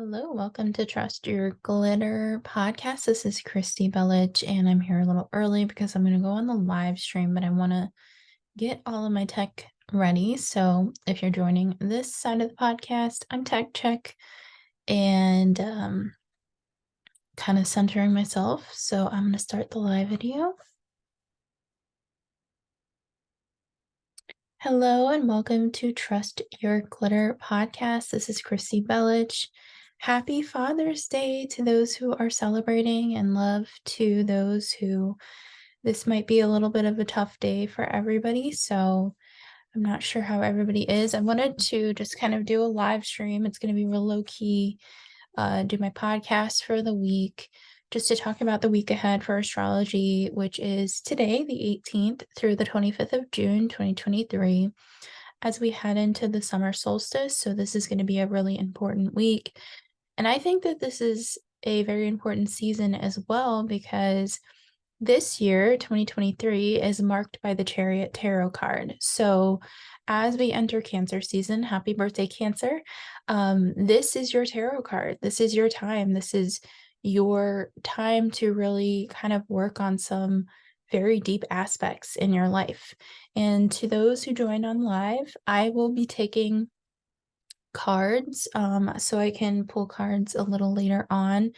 Hello, welcome to Trust Your Glitter podcast. This is Belich, and I'm here a little early because I'm going to go on the live stream, but I want to get all of my tech ready. So if you're joining this side of the podcast, I'm Tech Check and kind of centering myself. So I'm going to start the live video. Hello and welcome to Trust Your Glitter podcast. This is Belich. Happy Father's Day to those who are celebrating, and love to those who this might be a little bit of a tough day for everybody. So I'm not sure how everybody is. I wanted to just kind of do a live stream. It's going to be real low key, do my podcast for the week, just to talk about the week ahead for astrology, which is today, the 18th through the 25th of June, 2023, as we head into the summer solstice. So this is going to be a really important week. And I think that this is a very important season as well, because this year, 2023, is marked by the Chariot Tarot card. So as we enter Cancer season, happy birthday, Cancer. This is your tarot card. This is your time. This is your time to really kind of work on some very deep aspects in your life. And to those who join on live, I will be taking cards, so I can pull cards a little later on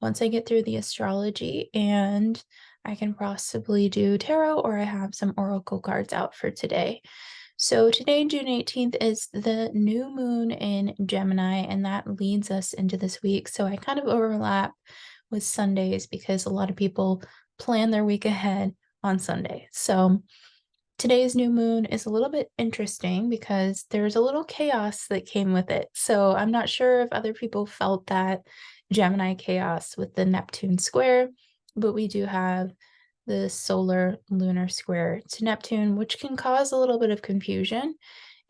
once I get through the astrology, and I can possibly do tarot, or I have some oracle cards out for today. So today, June 18th, is the new moon in Gemini, and that leads us into this week. So I kind of overlap with Sundays because a lot of people plan their week ahead on Sunday. So today's new moon is a little bit interesting because there's a little chaos that came with it. So I'm not sure if other people felt that Gemini chaos with the Neptune square, but we do have the solar lunar square to Neptune, which can cause a little bit of confusion.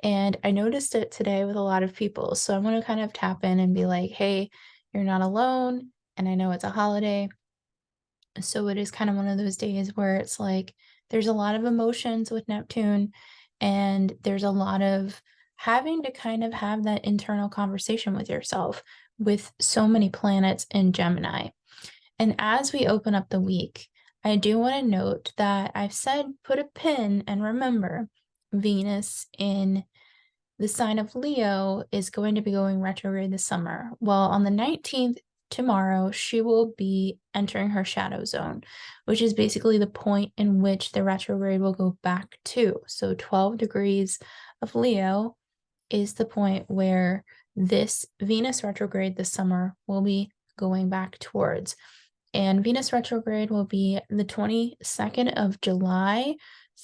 And I noticed it today with a lot of people. So I'm going to kind of tap in and be like, hey, you're not alone. And I know it's a holiday. So it is kind of one of those days where it's like there's a lot of emotions with Neptune, and there's a lot of having to kind of have that internal conversation with yourself with so many planets in Gemini. And as we open up the week, I do want to note that I've said put a pin and remember Venus in the sign of Leo is going to be going retrograde this summer. Well, on the 19th, tomorrow, she will be entering her shadow zone, which is basically the point in which the retrograde will go back to. So 12 degrees of Leo is the point where this Venus retrograde this summer will be going back towards. And Venus retrograde will be the 22nd of July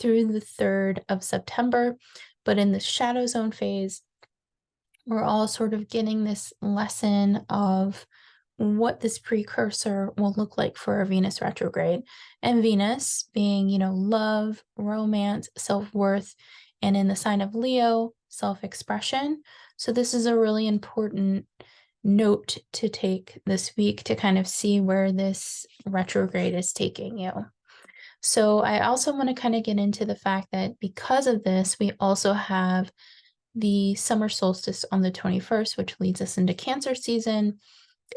through the 3rd of September. But in the shadow zone phase, we're all sort of getting this lesson of what this precursor will look like for a Venus retrograde. And Venus being, love, romance, self-worth, and in the sign of Leo, self-expression. So this is a really important note to take this week to kind of see where this retrograde is taking you. So I also want to kind of get into the fact that because of this, we also have the summer solstice on the 21st, which leads us into Cancer season.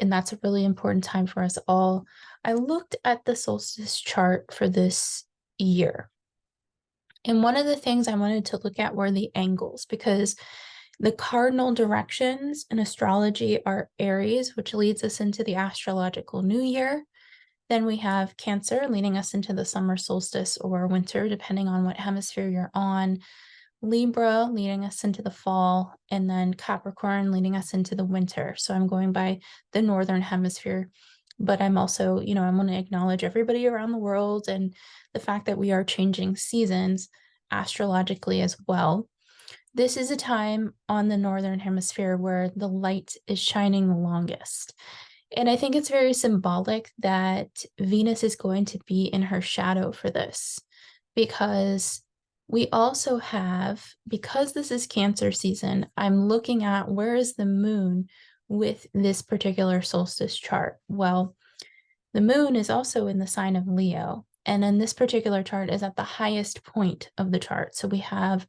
And that's a really important time for us all. I looked at the solstice chart for this year. And one of the things I wanted to look at were the angles, because the cardinal directions in astrology are Aries, which leads us into the astrological new year. Then we have Cancer leading us into the summer solstice or winter, depending on what hemisphere you're on. Libra leading us into the fall, and then Capricorn leading us into the winter. So I'm going by the northern hemisphere, but I'm also, I want to acknowledge everybody around the world and the fact that we are changing seasons astrologically as well. This is a time on the northern hemisphere where the light is shining the longest. And I think it's very symbolic that Venus is going to be in her shadow for this, because we also have, because this is Cancer season, I'm looking at where is the moon with this particular solstice chart. Well, the moon is also in the sign of Leo, and then this particular chart is at the highest point of the chart. So we have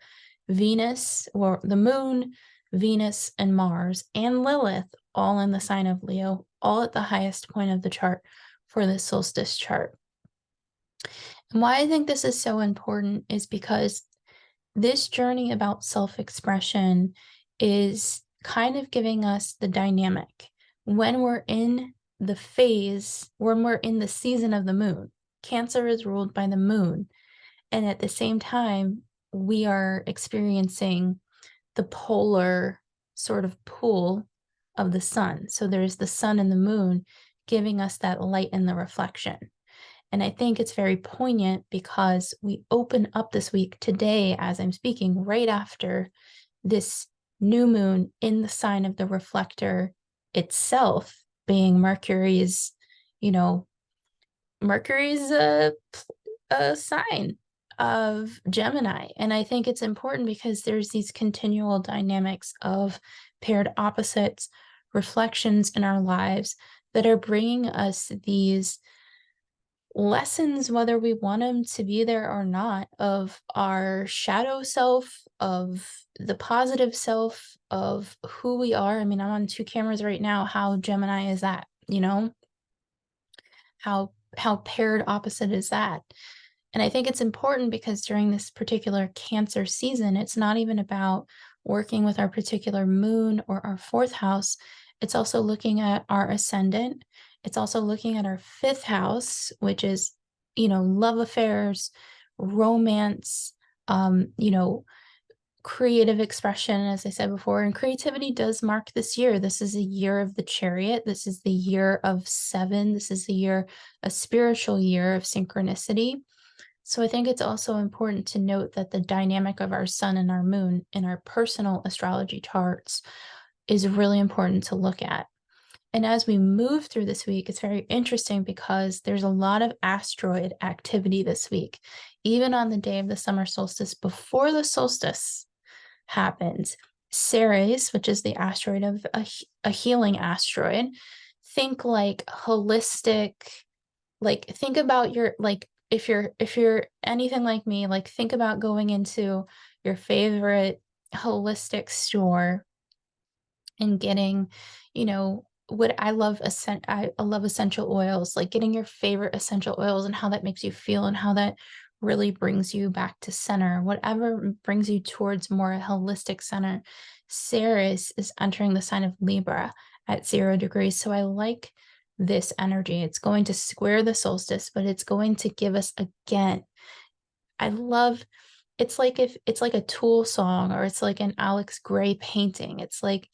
Venus, or the moon, Venus and Mars and Lilith all in the sign of Leo, all at the highest point of the chart for the solstice chart. And why I think this is so important is because this journey about self-expression is kind of giving us the dynamic. When we're in the phase, when we're in the season of the moon, Cancer is ruled by the moon. And at the same time, we are experiencing the polar sort of pull of the sun. So there's the sun and the moon giving us that light and the reflection. And I think it's very poignant because we open up this week today, as I'm speaking, right after this new moon in the sign of the reflector itself, being Mercury's, Mercury's a sign of Gemini. And I think it's important because there's these continual dynamics of paired opposites, reflections in our lives that are bringing us these lessons, whether we want them to be there or not, of our shadow self, of the positive self, of who we are. I mean, I'm on two cameras right now. How Gemini is that? How paired opposite is that? And I think it's important because during this particular Cancer season, it's not even about working with our particular moon or our fourth house. It's also looking at our ascendant. It's also looking at our fifth house, which is, love affairs, romance, creative expression, as I said before. And creativity does mark this year. This is a year of the Chariot. This is the year of 7. This is a spiritual year of synchronicity. So I think it's also important to note that the dynamic of our sun and our moon in our personal astrology charts is really important to look at. And as we move through this week, it's very interesting because there's a lot of asteroid activity this week. Even on the day of the summer solstice, before the solstice happens, Ceres, which is the asteroid of a healing asteroid, think like holistic, like think about your, like, if you're anything like me, like think about going into your favorite holistic store and getting, what I love, I love essential oils, like getting your favorite essential oils and how that makes you feel and how that really brings you back to center, whatever brings you towards more a holistic center. Ceres is entering the sign of Libra at 0 degrees. So I like this energy. It's going to square the solstice, but it's going to give us again. I love, it's like a Tool song, or it's like an Alex Gray painting. It's like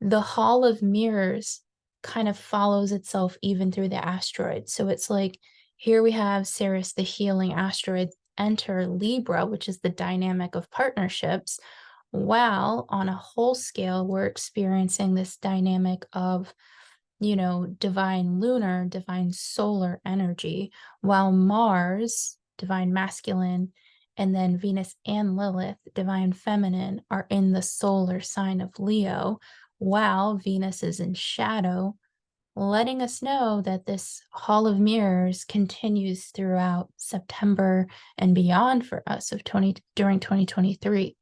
the Hall of Mirrors kind of follows itself even through the asteroids. So it's like, here we have Ceres, the healing asteroid, enter Libra, which is the dynamic of partnerships, while on a whole scale, we're experiencing this dynamic of, divine lunar, divine solar energy, while Mars, divine masculine, and then Venus and Lilith, divine feminine, are in the solar sign of Leo, while Venus is in shadow, letting us know that this Hall of Mirrors continues throughout September and beyond for us during 2023.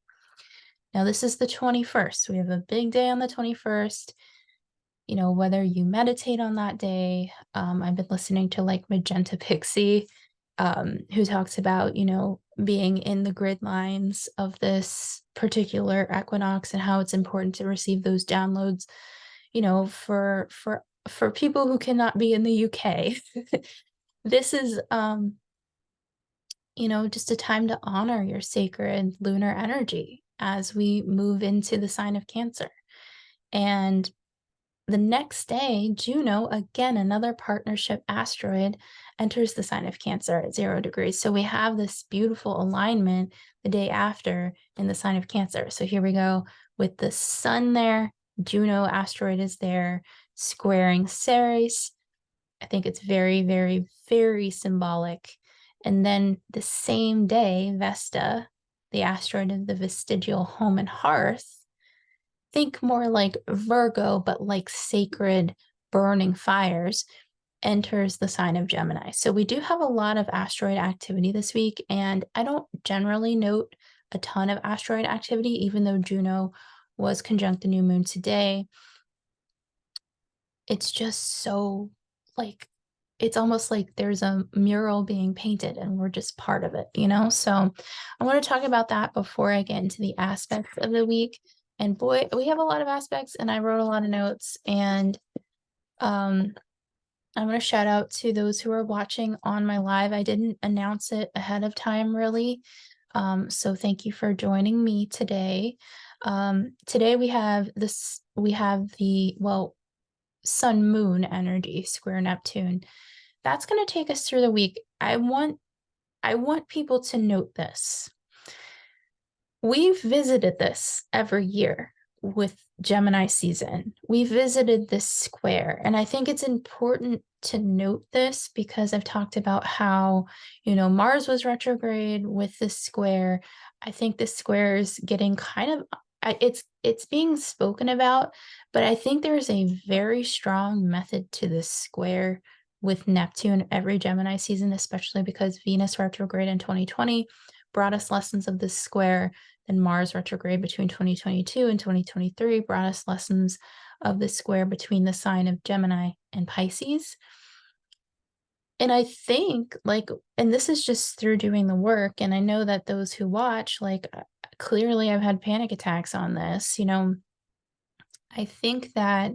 Now, this is the 21st. We have a big day on the 21st. Whether you meditate on that day, I've been listening to like Magenta Pixie, who talks about, being in the grid lines of this particular equinox and how it's important to receive those downloads, for people who cannot be in the UK. This is, just a time to honor your sacred lunar energy as we move into the sign of Cancer. And the next day, Juno, again, another partnership asteroid, enters the sign of Cancer at 0 degrees. So we have this beautiful alignment the day after in the sign of Cancer. So here we go with the sun there. Juno asteroid is there, squaring Ceres. I think it's very, very, very symbolic. And then the same day, Vesta, the asteroid of the vestigial home and hearth, think more like Virgo, but like sacred burning fires, enters the sign of Gemini. So we do have a lot of asteroid activity this week, and I don't generally note a ton of asteroid activity, even though Juno was conjunct the new moon today. It's just so like, it's almost like there's a mural being painted and we're just part of it, you know? So I want to talk about that before I get into the aspects of the week. And boy, we have a lot of aspects, and I wrote a lot of notes. And I'm going to shout out to those who are watching on my live. I didn't announce it ahead of time, really. So thank you for joining me today. Today we have the, well, sun moon energy square Neptune. That's going to take us through the week. I want people to note this. We've visited this every year with Gemini season. We visited this square, and I think it's important to note this because I've talked about how, Mars was retrograde with this square. I think this square is getting kind of, it's being spoken about, but I think there's a very strong method to this square with Neptune every Gemini season, especially because Venus retrograde in 2020 brought us lessons of this square. Then Mars retrograde between 2022 and 2023 brought us lessons of the square between the sign of Gemini and Pisces. And I think, and this is just through doing the work, and I know that those who watch, clearly I've had panic attacks on this, I think that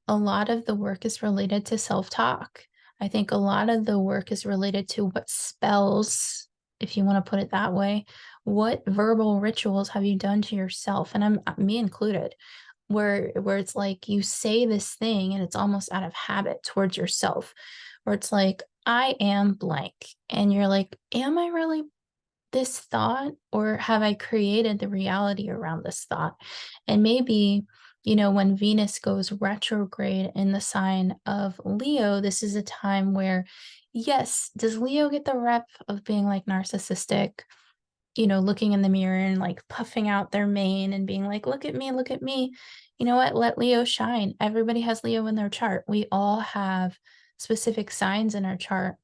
a lot of the work is related to self-talk. I think a lot of the work is related to what spells, if you want to put it that way, what verbal rituals have you done to yourself? And I'm me included, where it's like you say this thing and it's almost out of habit towards yourself, where it's like, I am blank. And you're like, am I really this thought, or have I created the reality around this thought? And maybe, when Venus goes retrograde in the sign of Leo, this is a time where, yes, does Leo get the rep of being like narcissistic, looking in the mirror and like puffing out their mane and being like, look at me, look at me. You know what? Let Leo shine. Everybody has Leo in their chart. We all have specific signs in our chart.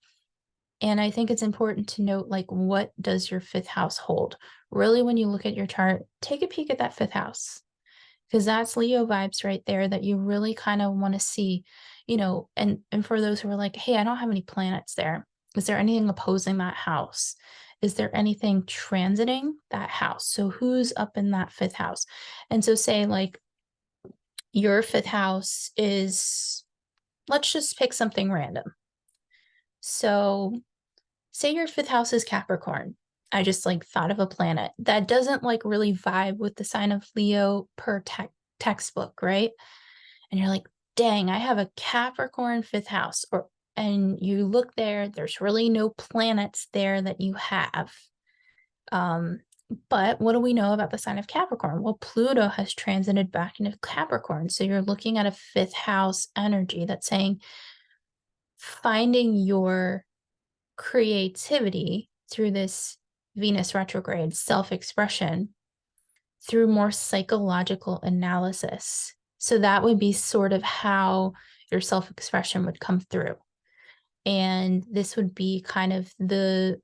And I think it's important to note, what does your fifth house hold? Really, when you look at your chart, take a peek at that fifth house, because that's Leo vibes right there that you really kind of want to see, and for those who are like, hey, I don't have any planets there. Is there anything opposing that house? Is there anything transiting that house? So who's up in that fifth house? And so say your fifth house is, let's just pick something random. So say your fifth house is Capricorn. I just thought of a planet that doesn't really vibe with the sign of Leo per textbook, right? And you're like, dang, I have a Capricorn fifth house. And you look there, there's really no planets there that you have. But what do we know about the sign of Capricorn? Well, Pluto has transited back into Capricorn. So you're looking at a fifth house energy that's saying finding your creativity through this Venus retrograde self-expression through more psychological analysis. So that would be sort of how your self-expression would come through. And this would be kind of the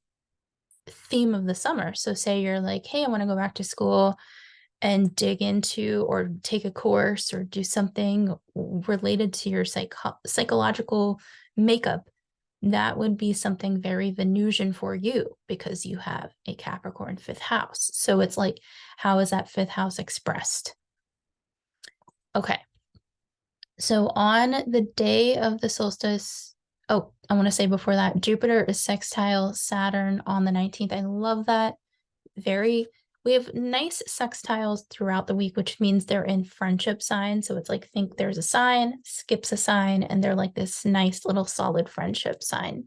theme of the summer. So say you're like, hey, I want to go back to school and dig into or take a course or do something related to your psychological makeup. That would be something very Venusian for you because you have a Capricorn fifth house. So it's like, how is that fifth house expressed? Okay. So on the day of the solstice, oh, I want to say before that, Jupiter is sextile Saturn on the 19th. I love that. We have nice sextiles throughout the week, which means they're in friendship signs. So it's like, think there's a sign, skips a sign, and they're like this nice little solid friendship sign.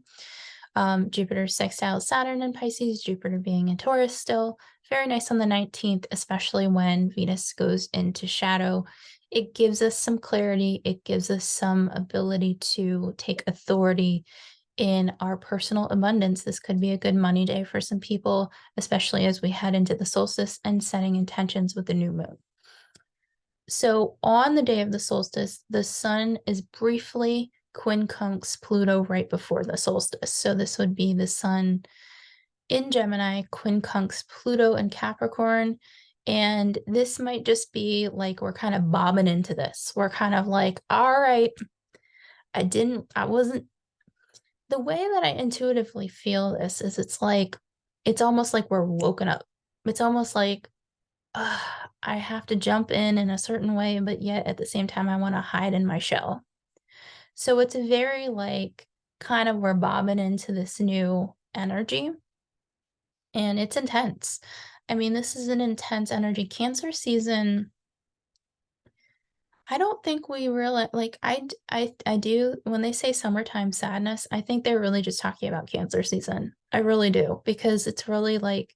Jupiter sextile Saturn in Pisces, Jupiter being in Taurus still. Very nice on the 19th, especially when Venus goes into shadow. It gives us some clarity. It gives us some ability to take authority in our personal abundance. This could be a good money day for some people, especially as we head into the solstice and setting intentions with the new moon. So on the day of the solstice, the sun is briefly quincunx Pluto right before the solstice. So this would be the sun in Gemini, quincunx Pluto in Capricorn. And this might just be like we're kind of bobbing into this. We're kind of like, all right, I wasn't, the way that I intuitively feel this is it's almost like we're woken up. It's almost like I have to jump in a certain way, but yet at the same time, I want to hide in my shell. So it's very like kind of we're bobbing into this new energy, and it's intense. I mean, this is an intense energy. Cancer season, I don't think we really like I do when they say summertime sadness, I think they're really just talking about Cancer season. I really do, because it's really like,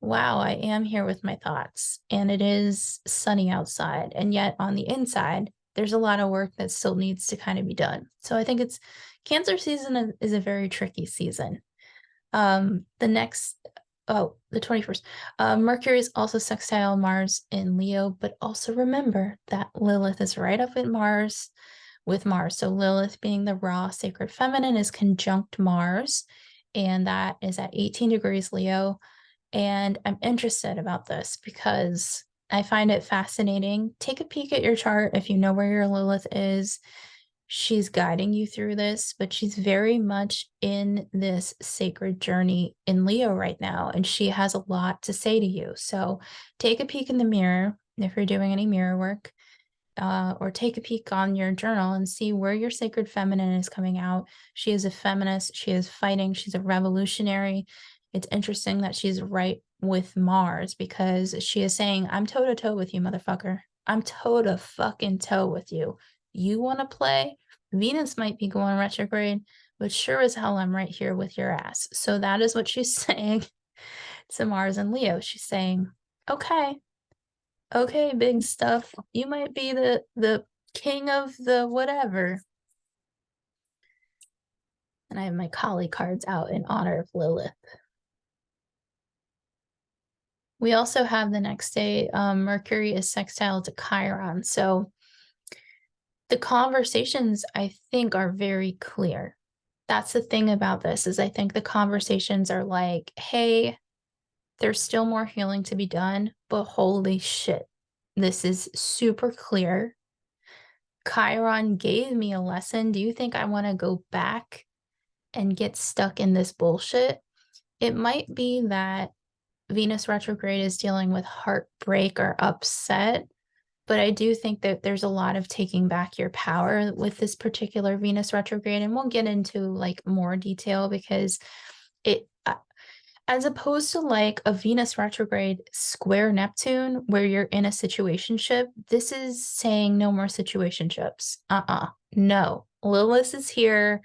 wow, I am here with my thoughts and it is sunny outside. And yet on the inside, there's a lot of work that still needs to kind of be done. So I think it's Cancer season is a very tricky season. The next, oh, the 21st. Mercury is also sextile Mars in Leo, but also remember that Lilith is right up at Mars with Mars. So Lilith, being the raw sacred feminine, is conjunct Mars, and that is at 18 degrees Leo. And I'm interested about this because I find it fascinating. Take a peek at your chart if you know where your Lilith is. She's guiding you through this, but she's very much in this sacred journey in Leo right now, and she has a lot to say to you. So take a peek in the mirror if you're doing any mirror work, or take a peek on your journal and see where your sacred feminine is coming out. She is a feminist. She is fighting. She's a revolutionary. It's interesting that she's right with Mars because she is saying, I'm toe to toe with you, motherfucker. I'm toe to fucking toe with you. You want to play? Venus might be going retrograde, but sure as hell, I'm right here with your ass. So that is what she's saying to Mars and Leo. She's saying, okay, okay, big stuff. You might be the king of the whatever. And I have my Kali cards out in honor of Lilith. We also have the next day, Mercury is sextile to Chiron. So the conversations, I think, are very clear. That's the thing about this, is I think the conversations are like, hey, there's still more healing to be done, but holy shit, this is super clear. Chiron gave me a lesson. Do you think I want to go back and get stuck in this bullshit? It might be that Venus retrograde is dealing with heartbreak or upset, but I do think that there's a lot of taking back your power with this particular Venus retrograde, and we'll get into like more detail because it as opposed to like a Venus retrograde square Neptune where you're in a situationship, this is saying no more situationships. No. Lilith is here.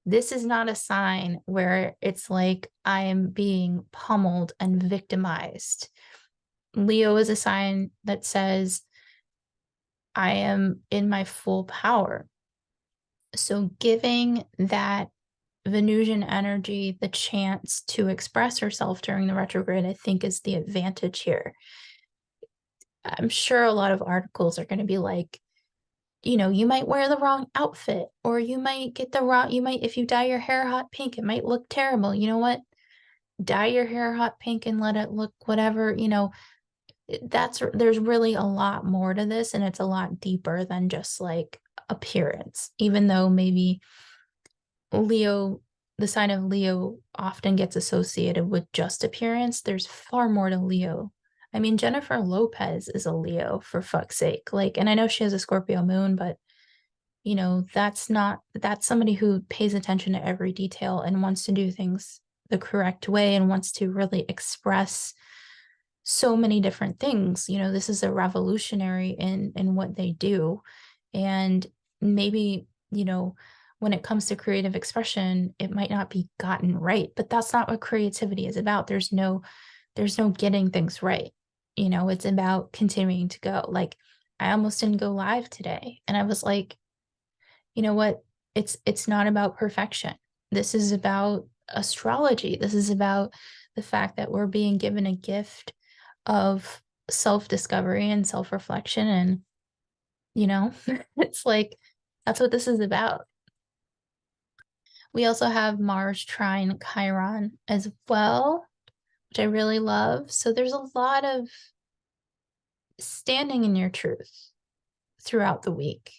This is not a sign where it's like I am being pummeled and victimized. Leo is a sign that says I am in my full power. So giving that Venusian energy the chance to express herself during the retrograde, I think, is the advantage here. I'm sure a lot of articles are going to be like, you know, you might wear the wrong outfit, or you might get the wrong, you might, if you dye your hair hot pink, it might look terrible. You know what? Dye your hair hot pink and let it look whatever, you know, there's really a lot more to this, and it's a lot deeper than just like appearance, even though maybe Leo, the sign of Leo often gets associated with just appearance. There's far more to Leo. I mean, Jennifer Lopez is a Leo, for fuck's sake. Like, and I know she has a Scorpio moon, but you know, that's somebody who pays attention to every detail and wants to do things the correct way and wants to really express so many different things. You know, this is a revolutionary in what they do. And maybe, you know, when it comes to creative expression, it might not be gotten right, but that's not what creativity is about. There's no getting things right. You know, it's about continuing to go. Like, I almost didn't go live today, and I was like, you know what? It's not about perfection. This is about astrology. This is about the fact that we're being given a gift of self-discovery and self-reflection, and you know, it's like that's what this is about. We also have Mars trine Chiron as well, which I really love. So there's a lot of standing in your truth throughout the week,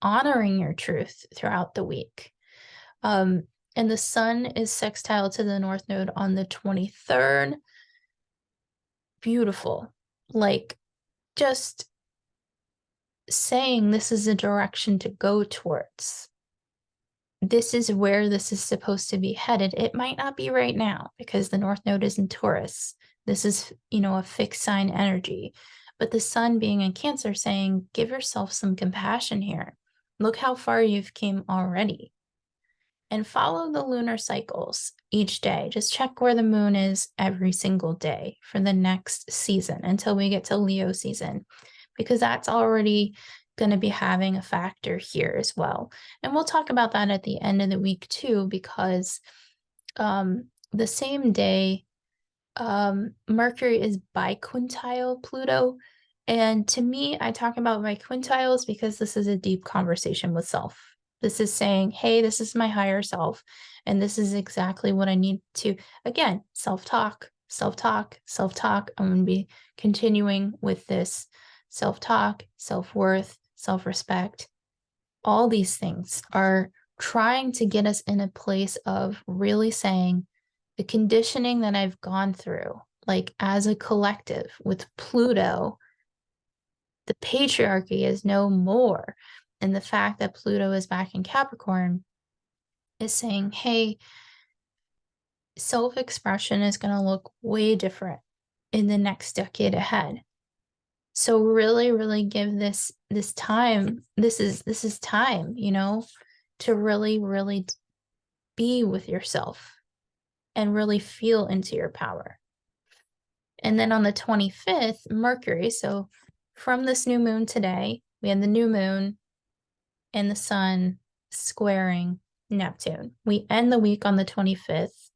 honoring your truth throughout the week. And the sun is sextile to the North Node on the 23rd. Beautiful. Like, just saying this is a direction to go towards. This is where this is supposed to be headed. It might not be right now because the North Node is in Taurus. This is, a fixed sign energy. But the sun being in Cancer saying, give yourself some compassion here. Look how far you've came already. And follow the lunar cycles each day. Just check where the moon is every single day for the next season until we get to Leo season, because that's already going to be having a factor here as well. And we'll talk about that at the end of the week too, because the same day, Mercury is biquintile Pluto. And to me, I talk about biquintiles because this is a deep conversation with self. This is saying, hey, this is my higher self. And this is exactly what I need to, again, self-talk, self-talk, self-talk. I'm going to be continuing with this self-talk, self-worth, self-respect. All these things are trying to get us in a place of really saying the conditioning that I've gone through, like as a collective with Pluto, the patriarchy is no more. And the fact that Pluto is back in Capricorn is saying, hey, self-expression is going to look way different in the next decade ahead. So really, really give this time. This is time, to really, really be with yourself and really feel into your power. And then on the 25th, Mercury, so from this new moon today, we had the new moon and the sun squaring Neptune. We end the week on the 25th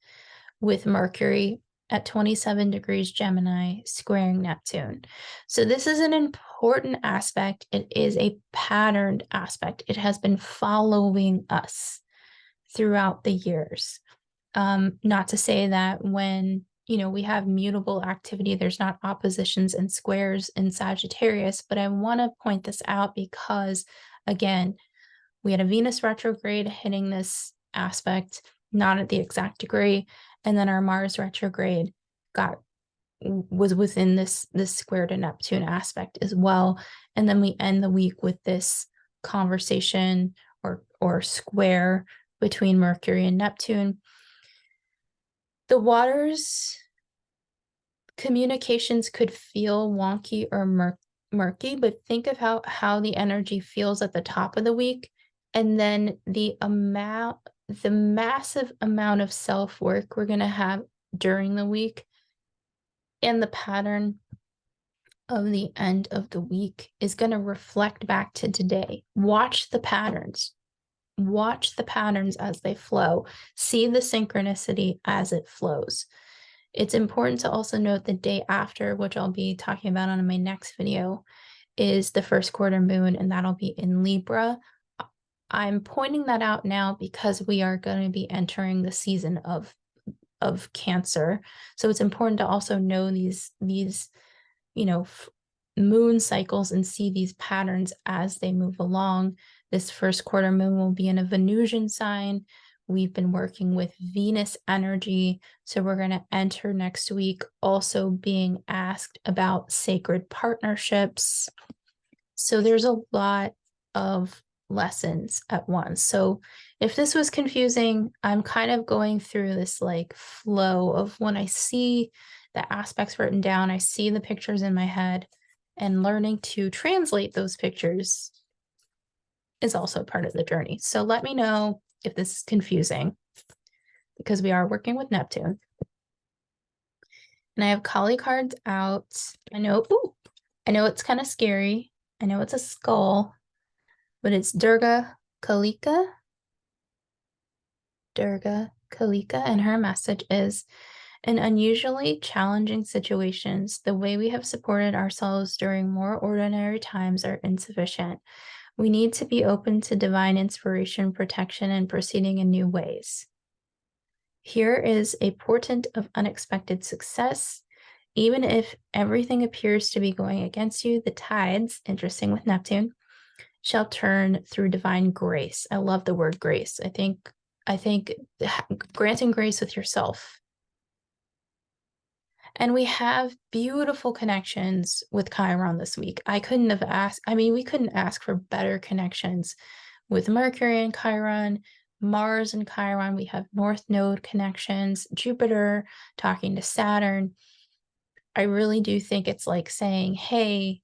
with Mercury at 27 degrees Gemini squaring Neptune. So this is an important aspect. It is a patterned aspect. It has been following us throughout the years. Not to say that when we have mutable activity, there's not oppositions and squares in Sagittarius, but I want to point this out because, again, we had a Venus retrograde hitting this aspect, not at the exact degree, and then our Mars retrograde was within this square to Neptune aspect as well, and then we end the week with this conversation or square between Mercury and Neptune. The waters communications could feel wonky or murky, but think of how the energy feels at the top of the week, and then the massive amount of self-work we're going to have during the week, and the pattern of the end of the week is going to reflect back to today. Watch the patterns. Watch the patterns as they flow. See the synchronicity as it flows. It's important to also note the day after, which I'll be talking about on my next video, is the first quarter moon, and that'll be in Libra. I'm pointing that out now because we are going to be entering the season of Cancer. So it's important to also know these moon cycles and see these patterns as they move along. This first quarter moon will be in a Venusian sign. We've been working with Venus energy. So we're going to enter next week also being asked about sacred partnerships. So there's a lot of lessons at once. So if this was confusing, I'm kind of going through this like flow of when I see the aspects written down, I see the pictures in my head, and learning to translate those pictures is also part of the journey. So let me know if this is confusing, because we are working with Neptune. And I have Kali cards out. I know it's kind of scary. I know it's a skull, but it's Durga Kalika, and her message is, in unusually challenging situations, the way we have supported ourselves during more ordinary times are insufficient. We need to be open to divine inspiration, protection, and proceeding in new ways. Here is a portent of unexpected success. Even if everything appears to be going against you, the tides, interesting with Neptune, shall turn through divine grace. I love the word grace. I think granting grace with yourself. And we have beautiful connections with Chiron this week. We couldn't ask for better connections with Mercury and Chiron, Mars and Chiron. We have North Node connections, Jupiter talking to Saturn. I really do think it's like saying, hey,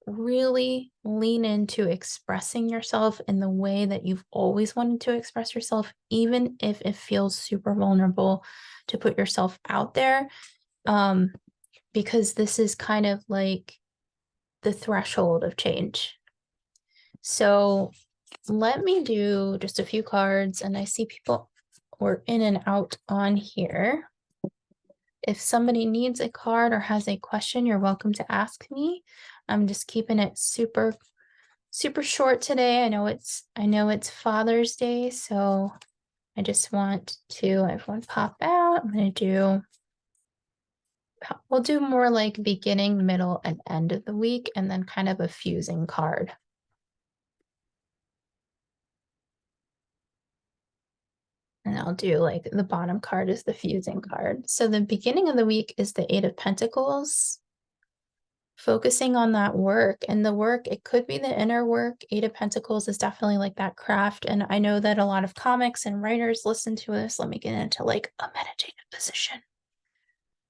really lean into expressing yourself in the way that you've always wanted to express yourself, even if it feels super vulnerable to put yourself out there. Because this is kind of like the threshold of change. So let me do just a few cards, and I see people were in and out on here. If somebody needs a card or has a question, you're welcome to ask me. I'm just keeping it super, super short today. I know it's Father's Day, so I just want to everyone pop out. We'll do more like beginning, middle, and end of the week, and then kind of a fusing card. And I'll do like the bottom card is the fusing card. So the beginning of the week is the Eight of Pentacles, focusing on that work. And the work, it could be the inner work. Eight of Pentacles is definitely like that craft. And I know that a lot of comics and writers listen to this. Let me get into like a meditative position.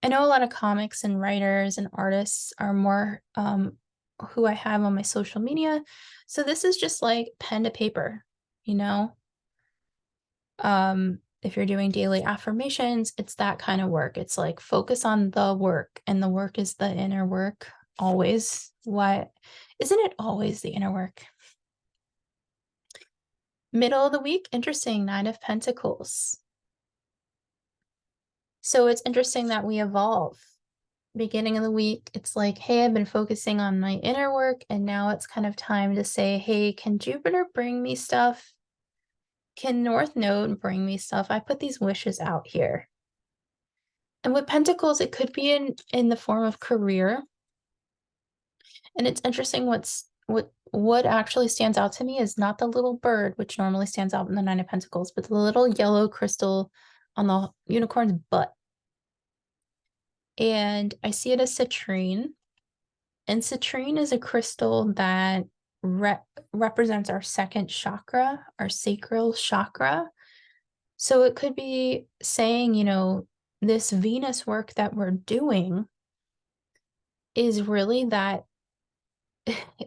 I know a lot of comics and writers and artists are more who I have on my social media. So this is just like pen to paper, you know? If you're doing daily affirmations, it's that kind of work. It's like focus on the work, and the work is the inner work always. What isn't it always the inner work? Middle of the week, interesting, Nine of Pentacles. So it's interesting that we evolve. Beginning of the week, it's like, hey, I've been focusing on my inner work, and now it's kind of time to say, hey, can Jupiter bring me stuff? Can North Node bring me stuff? I put these wishes out here. And with Pentacles, it could be in the form of career. And it's interesting what actually stands out to me is not the little bird, which normally stands out in the Nine of Pentacles, but the little yellow crystal on the unicorn's butt. And I see it as citrine. And citrine is a crystal that represents our second chakra, our sacral chakra. So it could be saying, this Venus work that we're doing is really that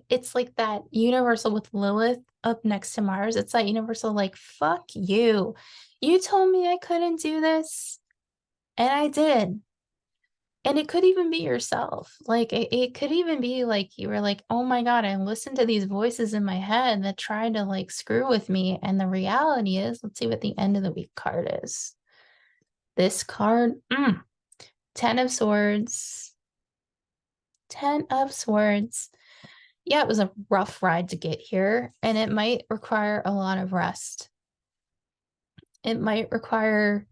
it's like that universal with Lilith up next to Mars. It's that universal, like, fuck you. You told me I couldn't do this, and I did. And it could even be yourself. Like, it could even be like you were like, oh my God, I listened to these voices in my head that tried to like screw with me. And the reality is, let's see what the end of the week card is. This card, 10 of Swords. 10 of Swords. Yeah, it was a rough ride to get here, and it might require a lot of rest. It might require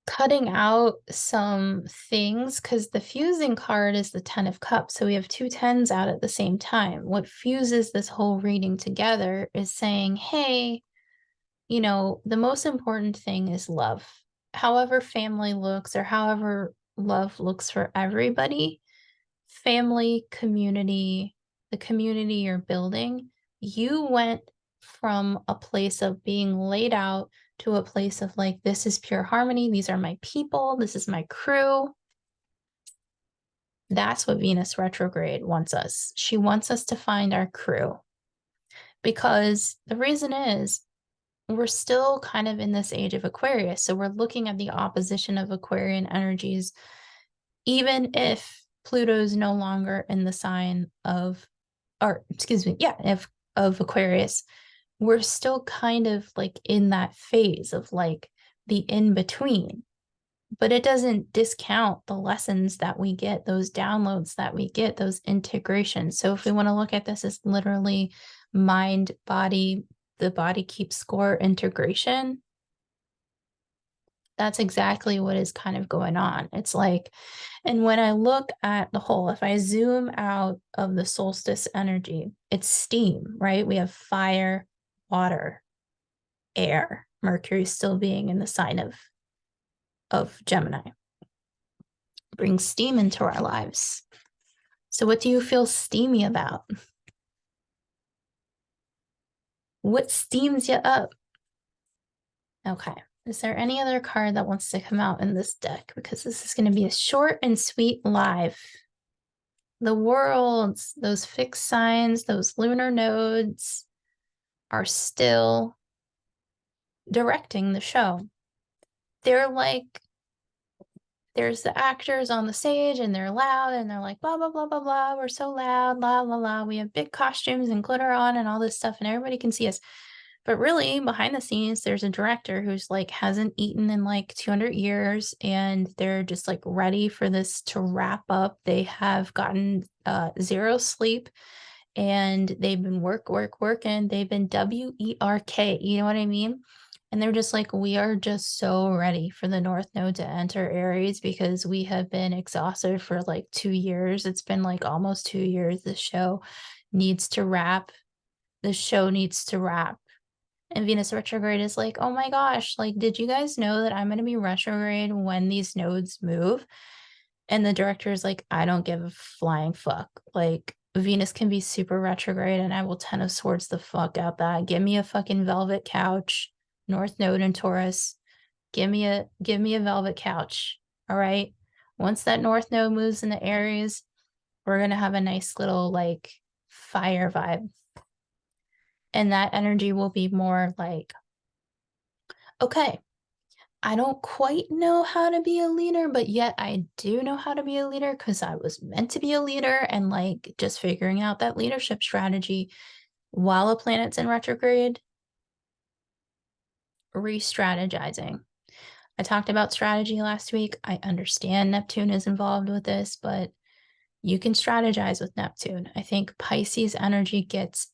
cutting out some things, because the fusing card is the 10 of Cups. So we have two tens out at the same time. What fuses this whole reading together is saying, hey, the most important thing is love. However family looks, or however love looks for everybody, family, community, the community you're building, you went from a place of being laid out to a place of like, this is pure harmony. These are my people. This is my crew. That's what Venus retrograde wants us. She wants us to find our crew, because the reason is we're still kind of in this age of Aquarius. So we're looking at the opposition of Aquarian energies, even if Pluto's no longer in the sign of Aquarius. We're still kind of like in that phase of like the in between, but it doesn't discount the lessons that we get, those downloads that we get, those integrations. So if we want to look at this as literally mind, body, the body keeps score integration, That's exactly what is kind of going on. It's like, and when I look at the whole, if I zoom out of the solstice energy, it's steam, right? We have fire, water, air, Mercury still being in the sign of Gemini, brings steam into our lives. So what do you feel steamy about? What steams you up? Okay. Is there any other card that wants to come out in this deck? Because this is going to be a short and sweet live. The worlds, those fixed signs, those lunar nodes are still directing the show. They're like, there's the actors on the stage and they're loud and they're like, blah, blah, blah, blah, blah. We're so loud, la, la, la. We have big costumes and glitter on and all this stuff, and everybody can see us. But really, behind the scenes, there's a director who's like hasn't eaten in like 200 years, and they're just like ready for this to wrap up. They have gotten zero sleep, and they've been working. They've been WERK, you know what I mean? And they're just like, we are just so ready for the North Node to enter Aries because we have been exhausted for like 2 years. It's been like almost 2 years. The show needs to wrap. The show needs to wrap. And Venus retrograde is like, oh my gosh, like, did you guys know that I'm going to be retrograde when these nodes move? And the director is like, I don't give a flying fuck. Like, Venus can be super retrograde and I will 10 of swords the fuck out that. Give me a fucking velvet couch, North Node in Taurus. Give me a velvet couch. All right. Once that North Node moves into Aries, we're going to have a nice little like fire vibe. And that energy will be more like, okay, I don't quite know how to be a leader, but yet I do know how to be a leader because I was meant to be a leader, and like just figuring out that leadership strategy while a planet's in retrograde, re-strategizing. I talked about strategy last week. I understand Neptune is involved with this, but you can strategize with Neptune. I think Pisces energy gets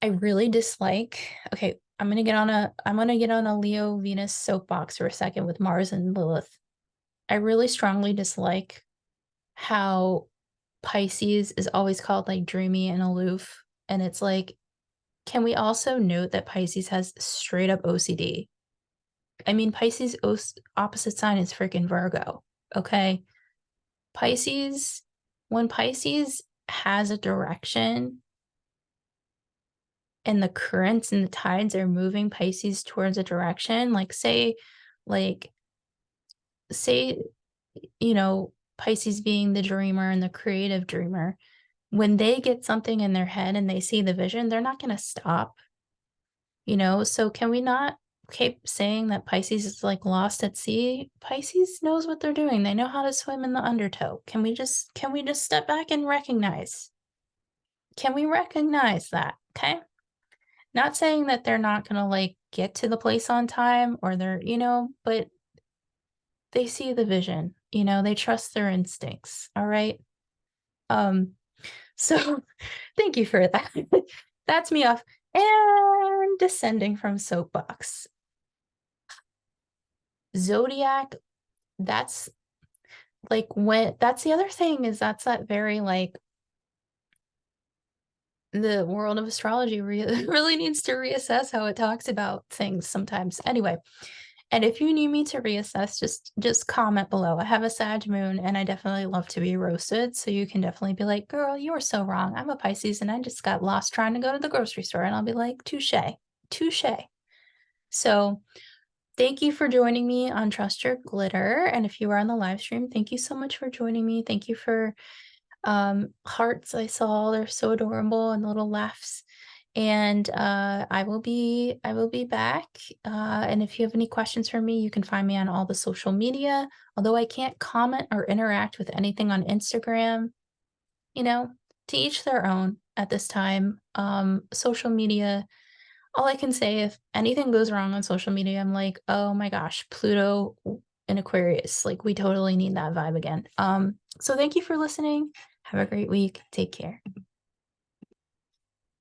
I really dislike, okay, I'm gonna get on a Leo Venus soapbox for a second with Mars and Lilith. I really strongly dislike how Pisces is always called like dreamy and aloof. And it's like, can we also note that Pisces has straight up OCD? I mean, Pisces opposite sign is freaking Virgo. Okay. Pisces, when Pisces has a direction and the currents and the tides are moving Pisces towards a direction, like say, you know, Pisces being the dreamer and the creative dreamer, when they get something in their head and they see the vision, they're not going to stop, you know? So can we not keep saying that Pisces is like lost at sea? Pisces knows what they're doing. They know how to swim in the undertow. Can we just step back and recognize? Can we recognize that? Okay. Not saying that they're not going to like get to the place on time or they're, you know, but they see the vision, you know, they trust their instincts. All right. So thank you for that. That's me off and descending from soapbox. Zodiac, that's like that's the other thing is that's that very like the world of astrology really needs to reassess how it talks about things sometimes. Anyway, and if you need me to reassess, just comment below. I have a Sag moon and I definitely love to be roasted. So you can definitely be like, girl, you were so wrong. I'm a Pisces and I just got lost trying to go to the grocery store. And I'll be like, touche, touche. So thank you for joining me on Trust Your Glitter. And if you are on the live stream, thank you so much for joining me. Thank you for hearts I saw. They're so adorable, and little laughs. And I will be back. And if you have any questions for me, you can find me on all the social media. Although I can't comment or interact with anything on Instagram, you know, to each their own at this time. Social media, all I can say, if anything goes wrong on social media, I'm like, oh my gosh, Pluto in Aquarius. Like, we totally need that vibe again. So thank you for listening. Have a great week. Take care.